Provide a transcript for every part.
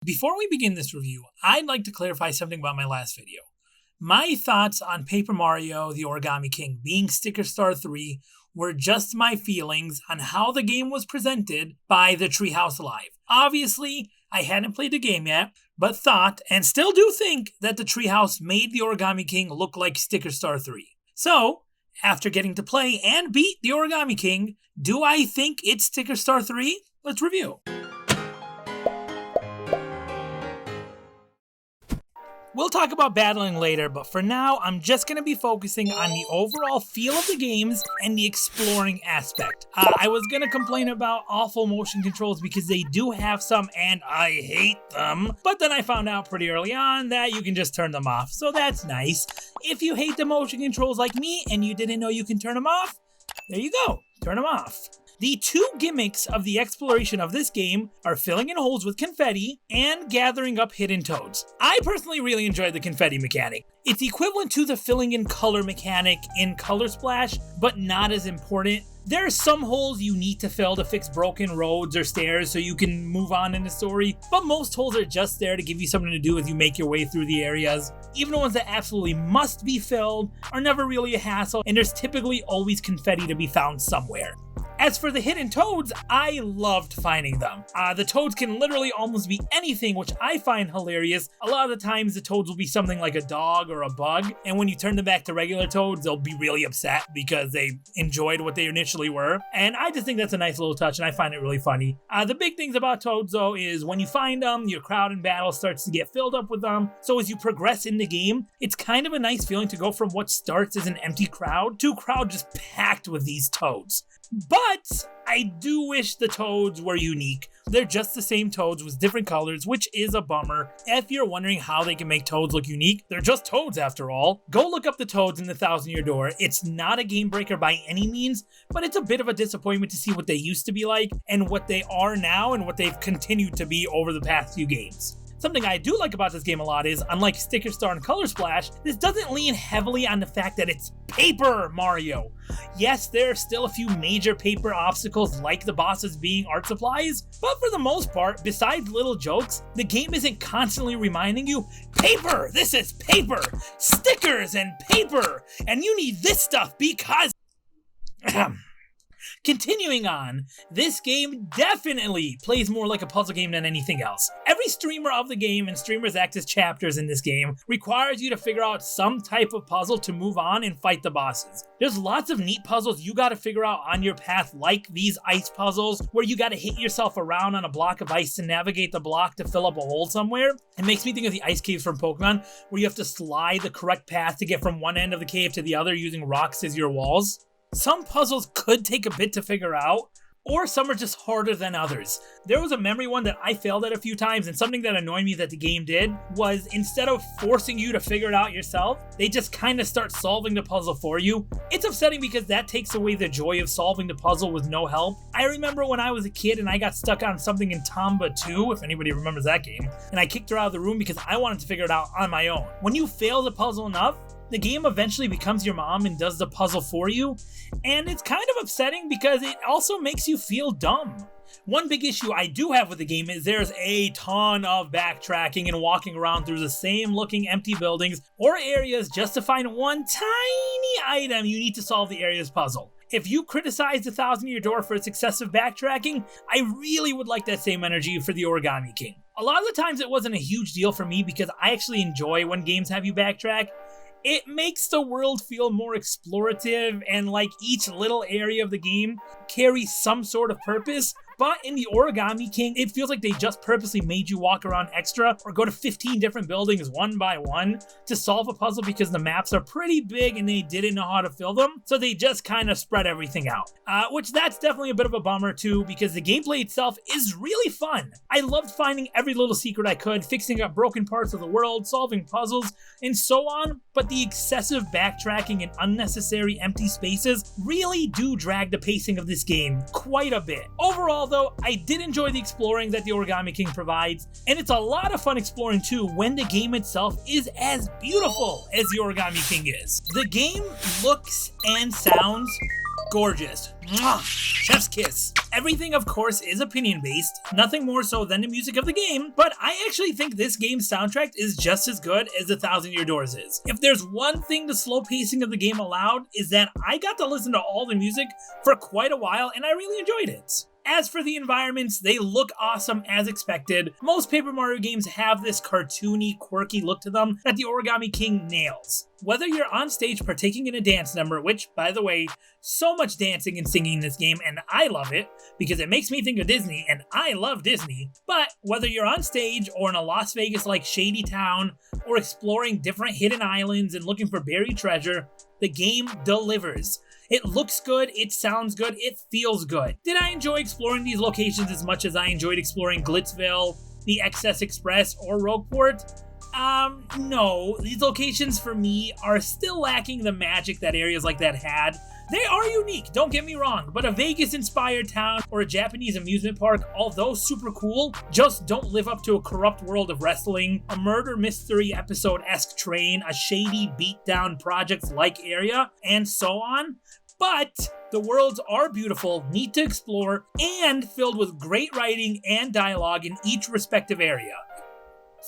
Before we begin this review, I'd like to clarify something about my last video. My thoughts on Paper Mario: The Origami King being Sticker Star 3 were just my feelings on how the game was presented by the Treehouse Live. Obviously, I hadn't played the game yet, but thought, and still do think, that the Treehouse made the Origami King look like Sticker Star 3. So, after getting to play and beat the Origami King, do I think it's Sticker Star 3? Let's review. We'll talk about battling later, but for now, I'm just going to be focusing on the overall feel of the games and the exploring aspect. I was going to complain about awful motion controls because they do have some, and I hate them, but then I found out pretty early on that you can just turn them off, so that's nice. If you hate the motion controls like me and you didn't know you can turn them off, there you go, turn them off. The two gimmicks of the exploration of this game are filling in holes with confetti and gathering up hidden toads. I personally really enjoyed the confetti mechanic. It's equivalent to the filling in color mechanic in Color Splash, but not as important. There are some holes you need to fill to fix broken roads or stairs so you can move on in the story, but most holes are just there to give you something to do as you make your way through the areas. Even the ones that absolutely must be filled are never really a hassle, and there's typically always confetti to be found somewhere. As for the hidden toads, I loved finding them. The toads can literally almost be anything, which I find hilarious. A lot of the times the toads will be something like a dog or a bug, and when you turn them back to regular toads, they'll be really upset because they enjoyed what they initially were. And I just think that's a nice little touch, and I find it really funny. The big things about toads, though, is when you find them, your crowd in battle starts to get filled up with them. So as you progress in the game, it's kind of a nice feeling to go from what starts as an empty crowd to a crowd just packed with these toads. But I do wish the toads were unique. They're just the same toads with different colors, which is a bummer. If you're wondering how they can make toads look unique, they're just toads after all. Go look up the toads in the Thousand Year Door. It's not a game breaker by any means, but it's a bit of a disappointment to see what they used to be like and what they are now and what they've continued to be over the past few games. Something I do like about this game a lot is, unlike Sticker Star and Color Splash, this doesn't lean heavily on the fact that it's Paper Mario. Yes, there are still a few major paper obstacles like the bosses being art supplies, but for the most part, besides little jokes, the game isn't constantly reminding you, paper, this is paper, stickers and paper, and you need this stuff because... Continuing on, this game definitely plays more like a puzzle game than anything else. Every streamer of the game, and streamers act as chapters in this game, requires you to figure out some type of puzzle to move on and fight the bosses. There's lots of neat puzzles you gotta figure out on your path, like these ice puzzles, where you gotta hit yourself around on a block of ice to navigate the block to fill up a hole somewhere. It makes me think of the ice caves from Pokemon, where you have to slide the correct path to get from one end of the cave to the other using rocks as your walls. Some puzzles could take a bit to figure out, or some are just harder than others. There was a memory one that I failed at a few times, and something that annoyed me that the game did was, instead of forcing you to figure it out yourself, they just kind of start solving the puzzle for you. It's upsetting because that takes away the joy of solving the puzzle with no help. I remember when I was a kid and I got stuck on something in Tomba 2, if anybody remembers that game, and I kicked her out of the room because I wanted to figure it out on my own. When you fail the puzzle enough, the game eventually becomes your mom and does the puzzle for you, and it's kind of upsetting because it also makes you feel dumb. One big issue I do have with the game is there's a ton of backtracking and walking around through the same looking empty buildings or areas just to find one tiny item you need to solve the area's puzzle. If you criticize the Thousand Year Door for its excessive backtracking, I really would like that same energy for the Origami King. A lot of the times it wasn't a huge deal for me because I actually enjoy when games have you backtrack. It makes the world feel more explorative and like each little area of the game carries some sort of purpose. But in the Origami King, it feels like they just purposely made you walk around extra or go to 15 different buildings one by one to solve a puzzle because the maps are pretty big and they didn't know how to fill them. So they just kind of spread everything out, which that's definitely a bit of a bummer too because the gameplay itself is really fun. I loved finding every little secret I could, fixing up broken parts of the world, solving puzzles, and so on. But the excessive backtracking and unnecessary empty spaces really do drag the pacing of this game quite a bit. Overall, though, I did enjoy the exploring that the Origami King provides, and it's a lot of fun exploring too when the game itself is as beautiful as the Origami King is. The game looks and sounds gorgeous. Mwah! Chef's kiss. Everything, of course, is opinion-based, nothing more so than the music of the game, but I actually think this game's soundtrack is just as good as the Thousand Year Doors is. If there's one thing the slow pacing of the game allowed, is that I got to listen to all the music for quite a while, and I really enjoyed it. As for the environments, they look awesome as expected. Most Paper Mario games have this cartoony, quirky look to them that the Origami King nails. Whether you're on stage partaking in a dance number, which, by the way, so much dancing and singing in this game, and I love it, because it makes me think of Disney, and I love Disney. But whether you're on stage or in a Las Vegas-like shady town, or exploring different hidden islands and looking for buried treasure, the game delivers. It looks good, it sounds good, it feels good. Did I enjoy exploring these locations as much as I enjoyed exploring Glitzville, the Excess Express, or Rogueport? No. These locations for me are still lacking the magic that areas like that had. They are unique, don't get me wrong, but a Vegas-inspired town or a Japanese amusement park, although super cool, just don't live up to a corrupt world of wrestling, a murder mystery episode-esque train, a shady beatdown projects-like area, and so on. But the worlds are beautiful, neat to explore, and filled with great writing and dialogue in each respective area.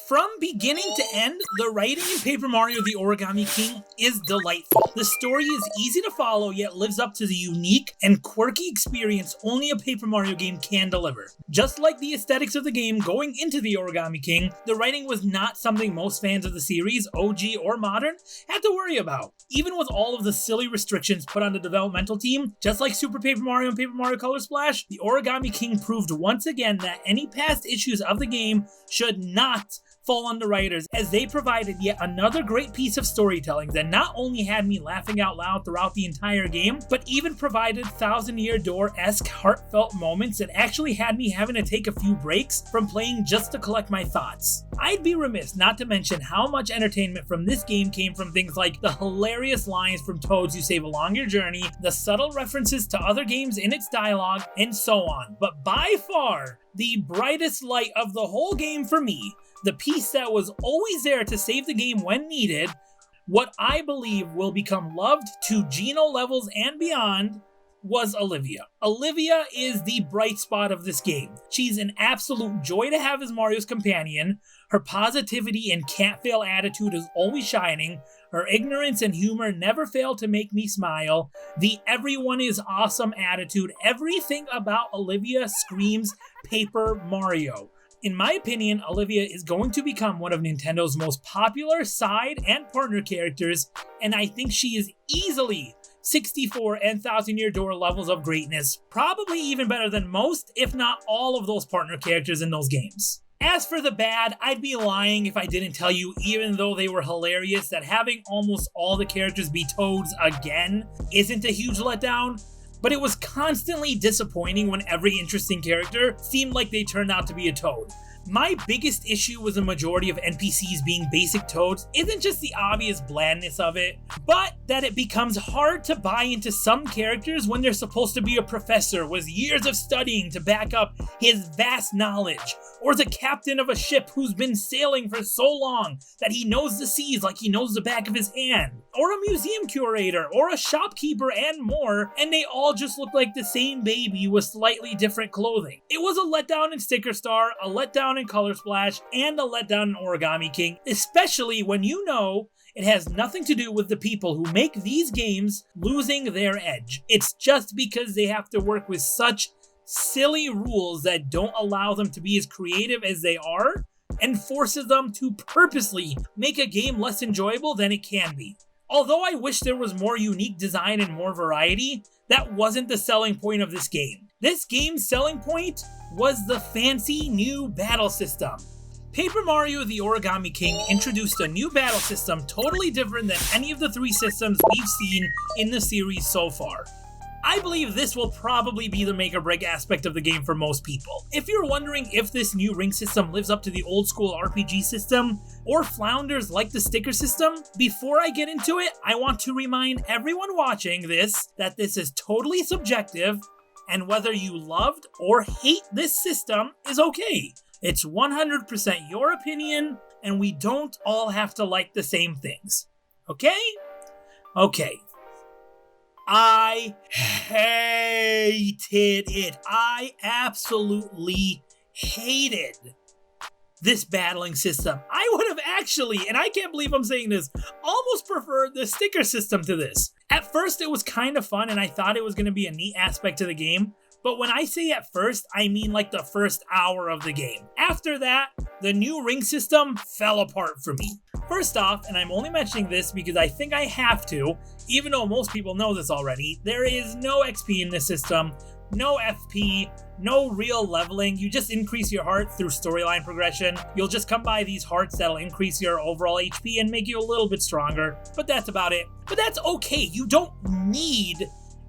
From beginning to end, the writing in Paper Mario The Origami King is delightful. The story is easy to follow, yet lives up to the unique and quirky experience only a Paper Mario game can deliver. Just like the aesthetics of the game going into The Origami King, the writing was not something most fans of the series, OG or modern, had to worry about. Even with all of the silly restrictions put on the developmental team, just like Super Paper Mario and Paper Mario Color Splash, The Origami King proved once again that any past issues of the game should not fall on the writers, as they provided yet another great piece of storytelling that not only had me laughing out loud throughout the entire game, but even provided Thousand Year Door-esque heartfelt moments that actually had me having to take a few breaks from playing just to collect my thoughts. I'd be remiss not to mention how much entertainment from this game came from things like the hilarious lines from Toads you save along your journey, the subtle references to other games in its dialogue, and so on. But by far, the brightest light of the whole game for me, the piece that was always there to save the game when needed, what I believe will become loved to Geno levels and beyond, was Olivia. Olivia is the bright spot of this game. She's an absolute joy to have as Mario's companion. Her positivity and can't-fail attitude is always shining. Her ignorance and humor never fail to make me smile. The everyone is awesome attitude, everything about Olivia screams Paper Mario. In my opinion, Olivia is going to become one of Nintendo's most popular side and partner characters, and I think she is easily 64 and Thousand Year Door levels of greatness, probably even better than most, if not all of those partner characters in those games. As for the bad, I'd be lying if I didn't tell you, even though they were hilarious, that having almost all the characters be Toads again isn't a huge letdown. But it was constantly disappointing when every interesting character seemed like they turned out to be a Toad. My biggest issue with the majority of NPCs being basic Toads isn't just the obvious blandness of it, but that it becomes hard to buy into some characters when they're supposed to be a professor with years of studying to back up his vast knowledge, or the captain of a ship who's been sailing for so long that he knows the seas like he knows the back of his hand, or a museum curator, or a shopkeeper, and more, and they all just look like the same baby with slightly different clothing. It was a letdown in Sticker Star, a letdown in Color Splash, and a letdown in Origami King, especially when you know it has nothing to do with the people who make these games losing their edge. It's just because they have to work with such silly rules that don't allow them to be as creative as they are, and forces them to purposely make a game less enjoyable than it can be. Although I wish there was more unique design and more variety, that wasn't the selling point of this game. This game's selling point was the fancy new battle system. Paper Mario The Origami King introduced a new battle system totally different than any of the three systems we've seen in the series so far. I believe this will probably be the make or break aspect of the game for most people. If you're wondering if this new ring system lives up to the old school RPG system, or flounders like the sticker system, before I get into it, I want to remind everyone watching this that this is totally subjective, and whether you loved or hate this system is okay. It's 100% your opinion, and we don't all have to like the same things. Okay? Okay. I hated it. I absolutely hated this battling system. I would have actually, and I can't believe I'm saying this, almost preferred the sticker system to this. At first, it was kind of fun, and I thought it was going to be a neat aspect to the game. But when I say at first, I mean like the first hour of the game. After that, the new ring system fell apart for me. First off, and I'm only mentioning this because I think I have to, even though most people know this already, there is no XP in this system, no FP, no real leveling. You just increase your heart through storyline progression. You'll just come by these hearts that'll increase your overall HP and make you a little bit stronger, but that's about it. But that's okay, you don't need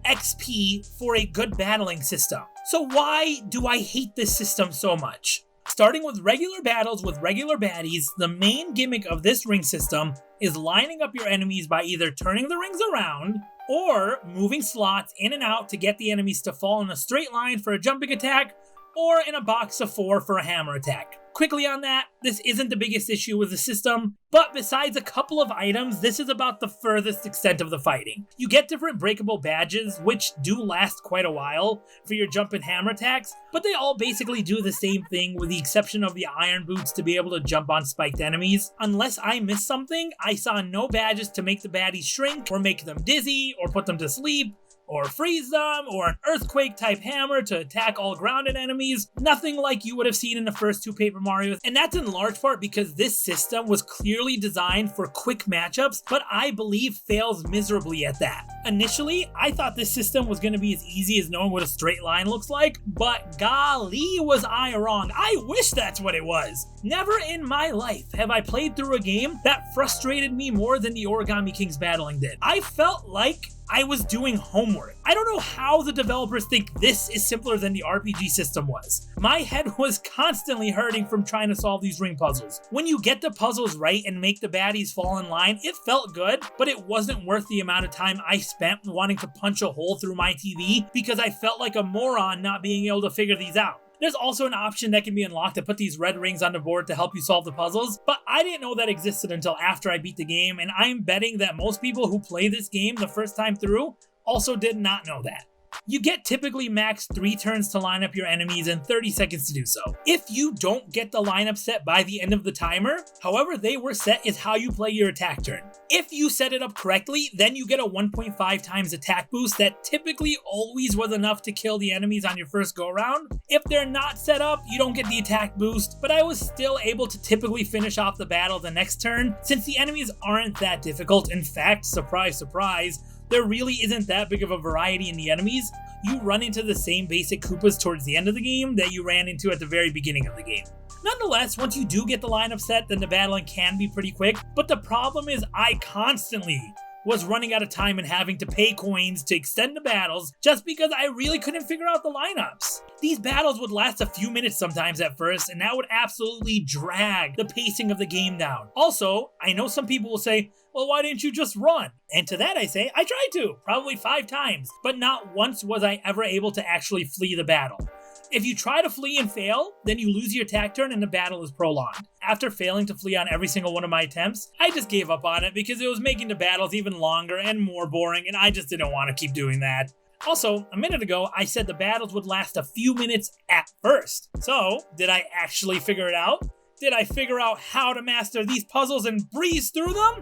XP for a good battling system. So why do I hate this system so much? Starting with regular battles with regular baddies, the main gimmick of this ring system is lining up your enemies by either turning the rings around or moving slots in and out to get the enemies to fall in a straight line for a jumping attack or in a box of 4 for a hammer attack. Quickly on that, this isn't the biggest issue with the system, but besides a couple of items, this is about the furthest extent of the fighting. You get different breakable badges, which do last quite a while for your jump and hammer attacks, but they all basically do the same thing with the exception of the iron boots to be able to jump on spiked enemies. Unless I missed something, I saw no badges to make the baddies shrink or make them dizzy or put them to sleep, or freeze them, or an earthquake type hammer to attack all grounded enemies. Nothing like you would have seen in the first 2 Paper Marios, and that's in large part because this system was clearly designed for quick matchups, but I believe fails miserably at that. Initially, I thought this system was going to be as easy as knowing what a straight line looks like, but golly was I wrong. I wish that's what it was. Never in my life have I played through a game that frustrated me more than the Origami Kings battling did. I felt like I was doing homework. I don't know how the developers think this is simpler than the RPG system was. My head was constantly hurting from trying to solve these ring puzzles. When you get the puzzles right and make the baddies fall in line, it felt good, but it wasn't worth the amount of time I spent wanting to punch a hole through my TV because I felt like a moron not being able to figure these out. There's also an option that can be unlocked to put these red rings on the board to help you solve the puzzles, but I didn't know that existed until after I beat the game, and I'm betting that most people who play this game the first time through also did not know that. You get typically max 3 turns to line up your enemies and 30 seconds to do so. If you don't get the lineup set by the end of the timer, however they were set is how you play your attack turn. If you set it up correctly, then you get a 1.5 times attack boost that typically always was enough to kill the enemies on your first go around. If they're not set up, you don't get the attack boost, but I was still able to typically finish off the battle the next turn since the enemies aren't that difficult. In fact, surprise, surprise, there really isn't that big of a variety in the enemies. You run into the same basic Koopas towards the end of the game that you ran into at the very beginning of the game. Nonetheless, once you do get the lineup set, then the battling can be pretty quick, but the problem is I constantly was running out of time and having to pay coins to extend the battles just because I really couldn't figure out the lineups. These battles would last a few minutes sometimes at first, and that would absolutely drag the pacing of the game down. Also, I know some people will say, well, why didn't you just run? And to that I say, I tried to, probably 5 times, but not once was I ever able to actually flee the battle. If you try to flee and fail, then you lose your attack turn and the battle is prolonged. After failing to flee on every single one of my attempts, I just gave up on it because it was making the battles even longer and more boring, and I just didn't want to keep doing that. Also, a minute ago, I said the battles would last a few minutes at first. So, did I actually figure it out? Did I figure out how to master these puzzles and breeze through them?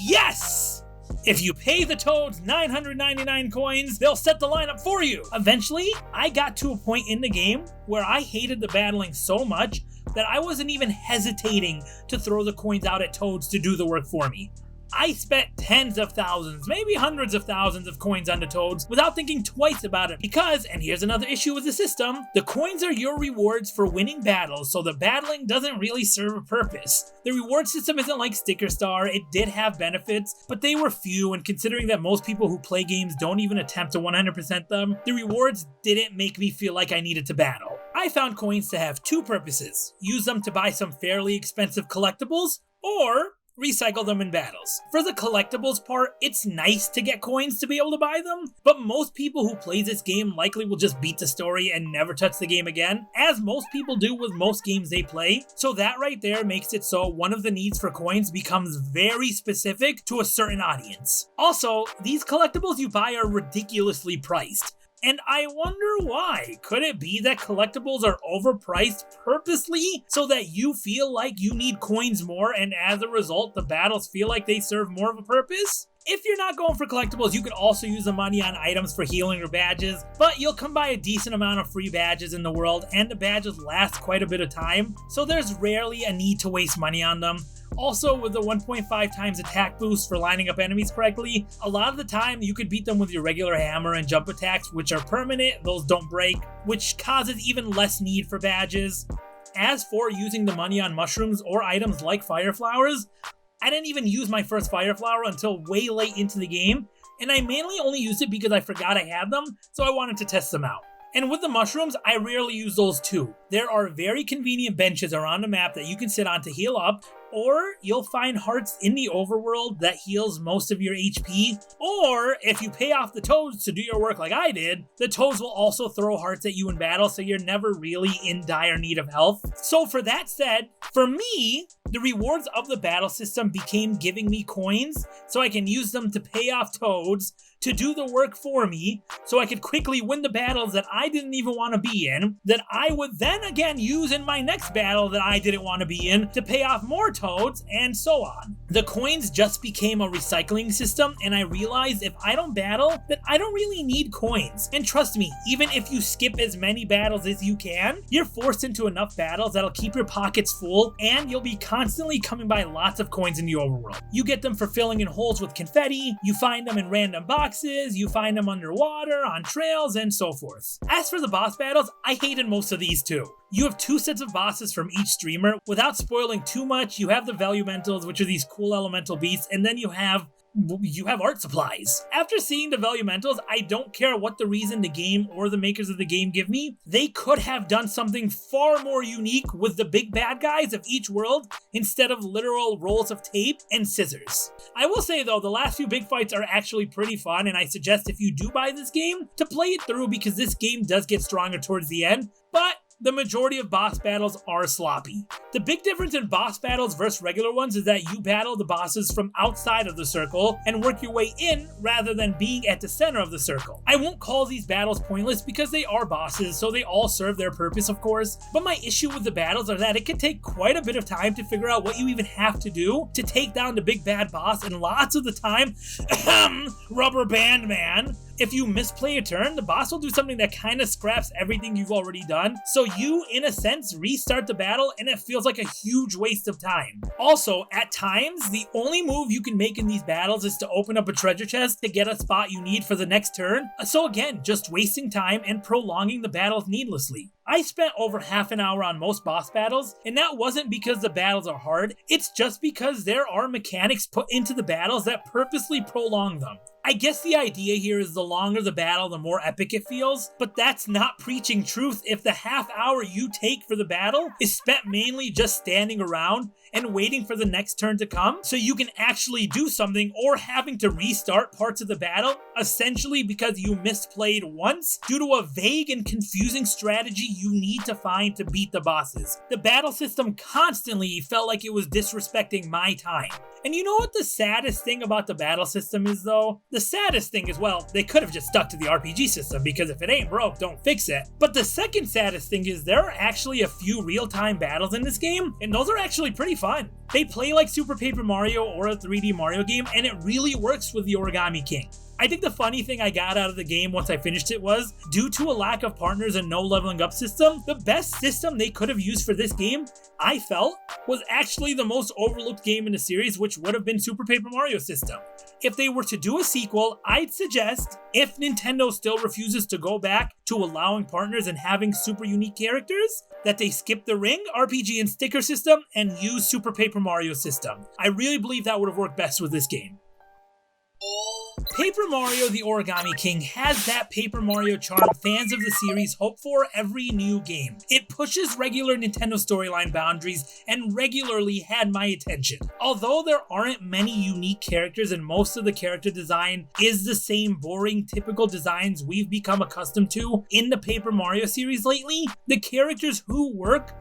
Yes! If you pay the Toads 999 coins, they'll set the lineup for you. Eventually, I got to a point in the game where I hated the battling so much that I wasn't even hesitating to throw the coins out at Toads to do the work for me. I spent tens of thousands, maybe hundreds of thousands of coins on the Toads without thinking twice about it because, and here's another issue with the system, the coins are your rewards for winning battles, so the battling doesn't really serve a purpose. The reward system isn't like Sticker Star. It did have benefits, but they were few, and considering that most people who play games don't even attempt to 100% them, the rewards didn't make me feel like I needed to battle. I found coins to have 2 purposes. Use them to buy some fairly expensive collectibles, or recycle them in battles. For the collectibles part, it's nice to get coins to be able to buy them, but most people who play this game likely will just beat the story and never touch the game again, as most people do with most games they play. So that right there makes it so one of the needs for coins becomes very specific to a certain audience. Also, these collectibles you buy are ridiculously priced. And I wonder why. Could it be that collectibles are overpriced purposely so that you feel like you need coins more, and as a result, the battles feel like they serve more of a purpose? If you're not going for collectibles, you could also use the money on items for healing or badges, but you'll come by a decent amount of free badges in the world, and the badges last quite a bit of time, so there's rarely a need to waste money on them. Also, with the 1.5 times attack boost for lining up enemies correctly, a lot of the time you could beat them with your regular hammer and jump attacks, which are permanent, those don't break, which causes even less need for badges. As for using the money on mushrooms or items like fire flowers, I didn't even use my first fire flower until way late into the game, and I mainly only used it because I forgot I had them, so I wanted to test them out. And with the mushrooms, I rarely use those too. There are very convenient benches around the map that you can sit on to heal up, or you'll find hearts in the overworld that heals most of your HP, or if you pay off the toads to do your work like I did, the toads will also throw hearts at you in battle, so you're never really in dire need of health. So for that said, for me, the rewards of the battle system became giving me coins so I can use them to pay off toads to do the work for me, so I could quickly win the battles that I didn't even want to be in, that I would then again use in my next battle that I didn't want to be in to pay off more toads, and so on. The coins just became a recycling system, and I realized if I don't battle, that I don't really need coins. And trust me, even if you skip as many battles as you can, you're forced into enough battles that'll keep your pockets full, and you'll be constantly coming by lots of coins in the overworld. You get them for filling in holes with confetti, you find them in random boxes, you find them underwater, on trails, and so forth. As for the boss battles, I hated most of these too. You have 2 sets of bosses from each streamer. Without spoiling too much, you have the Velumentals, which are these cool elemental beasts, and then you have art supplies. After seeing the Velumentals, I don't care what the reason the game or the makers of the game give me. They could have done something far more unique with the big bad guys of each world instead of literal rolls of tape and scissors. I will say though, the last few big fights are actually pretty fun, and I suggest if you do buy this game to play it through, because this game does get stronger towards the end, but the majority of boss battles are sloppy. The big difference in boss battles versus regular ones is that you battle the bosses from outside of the circle and work your way in rather than being at the center of the circle. I won't call these battles pointless because they are bosses, so they all serve their purpose of course, but my issue with the battles are that it can take quite a bit of time to figure out what you even have to do to take down the big bad boss, and lots of the time, rubber band man, if you misplay a turn, the boss will do something that kind of scraps everything you've already done, so you, in a sense, restart the battle, and it feels like a huge waste of time. Also, at times, the only move you can make in these battles is to open up a treasure chest to get a spot you need for the next turn, so again, just wasting time and prolonging the battles needlessly. I spent over half an hour on most boss battles, and that wasn't because the battles are hard, it's just because there are mechanics put into the battles that purposely prolong them. I guess the idea here is the longer the battle, the more epic it feels, but that's not preaching truth if the half hour you take for the battle is spent mainly just standing around and waiting for the next turn to come so you can actually do something, or having to restart parts of the battle essentially because you misplayed once due to a vague and confusing strategy you need to find to beat the bosses. The battle system constantly felt like it was disrespecting my time. And you know what the saddest thing about the battle system is though? The saddest thing is, well, they could have just stuck to the RPG system, because if it ain't broke, don't fix it. But the second saddest thing is there are actually a few real-time battles in this game, and those are actually pretty fun. They play like Super Paper Mario or a 3D Mario game, and it really works with the Origami King. I think the funny thing I got out of the game once I finished it was, due to a lack of partners and no leveling up system, the best system they could have used for this game, I felt, was actually the most overlooked game in the series, which would have been Super Paper Mario system. If they were to do a sequel, I'd suggest, if Nintendo still refuses to go back to allowing partners and having super unique characters, that they skip the ring, RPG and sticker system, and use Super Paper Mario system. I really believe that would have worked best with this game. Paper Mario the Origami King has that Paper Mario charm fans of the series hope for every new game. It pushes regular Nintendo storyline boundaries and regularly had my attention. Although there aren't many unique characters and most of the character design is the same boring, typical designs we've become accustomed to in the Paper Mario series lately, the characters who work.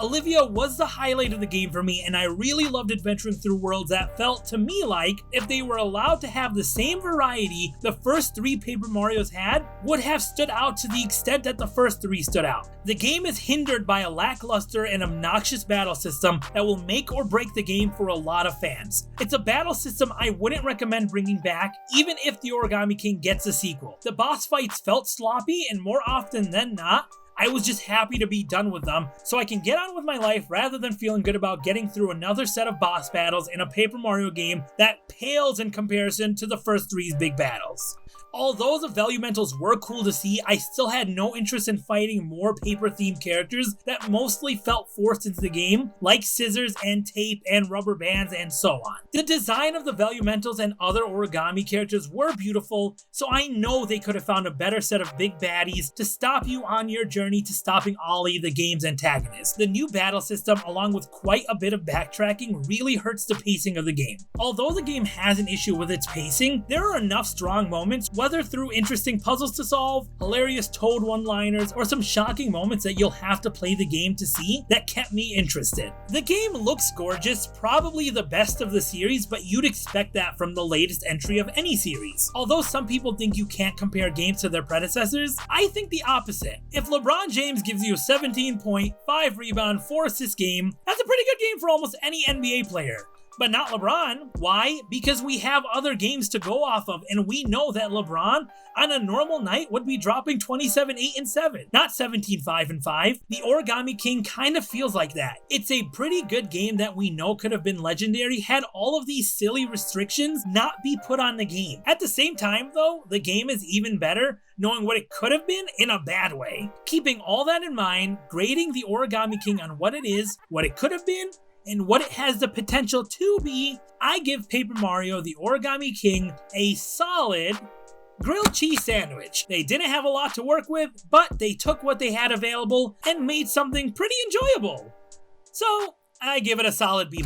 Olivia was the highlight of the game for me, and I really loved adventuring through worlds that felt to me like, if they were allowed to have the same variety the first 3 Paper Marios had, would have stood out to the extent that the first 3 stood out. The game is hindered by a lackluster and obnoxious battle system that will make or break the game for a lot of fans. It's a battle system I wouldn't recommend bringing back, even if the Origami King gets a sequel. The boss fights felt sloppy, and more often than not, I was just happy to be done with them, so I can get on with my life rather than feeling good about getting through another set of boss battles in a Paper Mario game that pales in comparison to the first 3's big battles. Although the Velumentals were cool to see, I still had no interest in fighting more paper-themed characters that mostly felt forced into the game, like scissors and tape and rubber bands and so on. The design of the Velumentals and other Origami characters were beautiful, so I know they could have found a better set of big baddies to stop you on your journey to stopping Ollie, the game's antagonist. The new battle system, along with quite a bit of backtracking, really hurts the pacing of the game. Although the game has an issue with its pacing, there are enough strong moments, whether through interesting puzzles to solve, hilarious Toad one-liners, or some shocking moments that you'll have to play the game to see, that kept me interested. The game looks gorgeous, probably the best of the series, but you'd expect that from the latest entry of any series. Although some people think you can't compare games to their predecessors, I think the opposite. If LeBron James gives you a 17 point, 5 rebound, 4 assist game, that's a pretty good game for almost any NBA player. But not LeBron. Why? Because we have other games to go off of, and we know that LeBron, on a normal night, would be dropping 27, 8, and 7, not 17, 5, and 5. The Origami King kind of feels like that. It's a pretty good game that we know could have been legendary had all of these silly restrictions not be put on the game. At the same time, though, the game is even better knowing what it could have been in a bad way. Keeping all that in mind, grading the Origami King on what it is, what it could have been, and what it has the potential to be, I give Paper Mario the Origami King a solid grilled cheese sandwich. They didn't have a lot to work with, but they took what they had available and made something pretty enjoyable. So, I give it a solid B-.